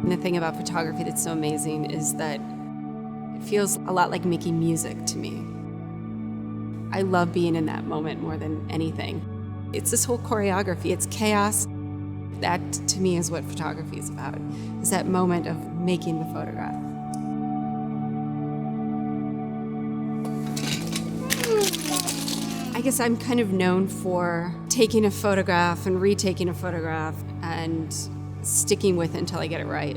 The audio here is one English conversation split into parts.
And the thing about photography that's so amazing is that it feels a lot like making music to me. I love being in that moment more than anything. It's this whole choreography, it's chaos. That, to me, is what photography is about, is that moment of making the photograph. I guess I'm kind of known for taking a photograph and retaking a photograph and sticking with it until I get it right.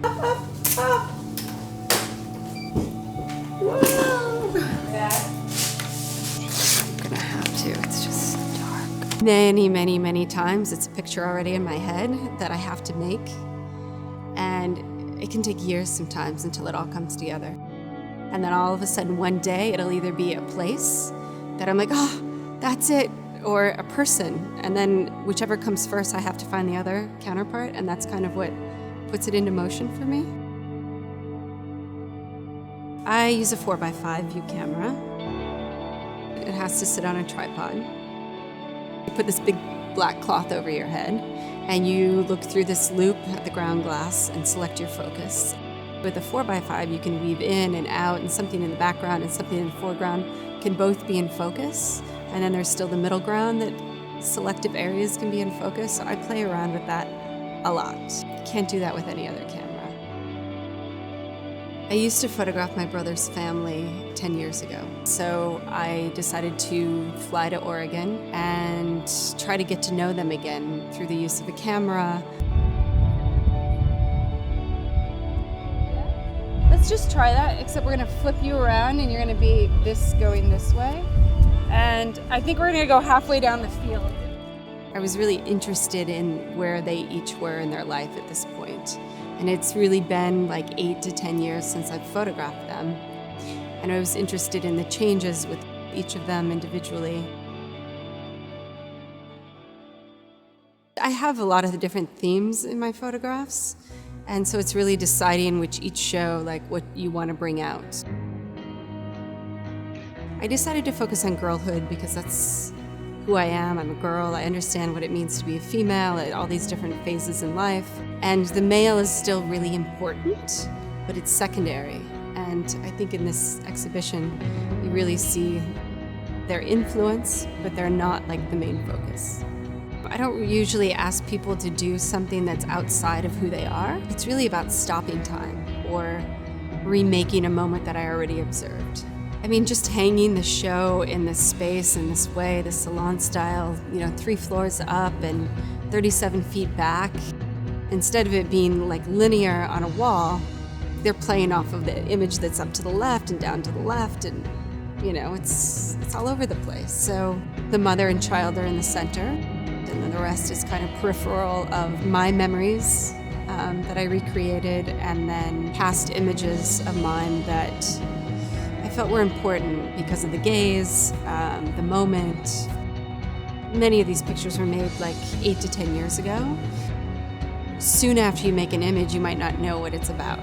It's just dark. Many times it's a picture already in my head that I have to make. And it can take years sometimes until it all comes together. And then all of a sudden one day it'll either be a place that I'm like, oh, that's it, or a person. And then whichever comes first, I have to find the other counterpart. And that's kind of what puts it into motion for me. I use a 4x5 view camera. It has to sit on a tripod. You put this big black cloth over your head and you look through this loop at the ground glass and select your focus. With a 4x5, you can weave in and out, and something in the background and something in the foreground can both be in focus. And then there's still the middle ground that selective areas can be in focus. So I play around with that a lot. Can't do that with any other camera. I used to photograph my brother's family 10 years ago. So I decided to fly to Oregon and try to get to know them again through the use of a camera. Let's just try that, except we're gonna flip you around and you're gonna be going this way. And I think we're gonna go halfway down the field. I was really interested in where they each were in their life at this point. And it's really been like 8 to 10 years since I've photographed them. And I was interested in the changes with each of them individually. I have a lot of the different themes in my photographs. And so it's really deciding which each show, like what you want to bring out. I decided to focus on girlhood because that's who I am. I'm a girl. I understand what it means to be a female at all these different phases in life. And the male is still really important, but it's secondary. And I think in this exhibition, you really see their influence, but they're not like the main focus. I don't usually ask people to do something that's outside of who they are. It's really about stopping time or remaking a moment that I already observed. I mean, just hanging the show in this space, in this way, the salon style, 3 floors up and 37 feet back. Instead of it being like linear on a wall, they're playing off of the image that's up to the left and down to the left, and it's all over the place. So the mother and child are in the center, and then the rest is kind of peripheral of my memories that I recreated, and then past images of mine that I felt were important because of the gaze, the moment. Many of these pictures were made like 8 to 10 years ago. Soon after you make an image, you might not know what it's about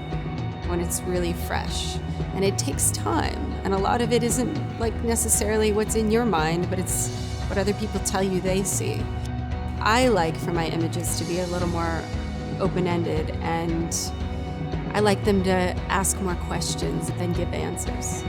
when it's really fresh. And it takes time. And a lot of it isn't like necessarily what's in your mind, but it's what other people tell you they see. I like for my images to be a little more open-ended, and I like them to ask more questions than give answers.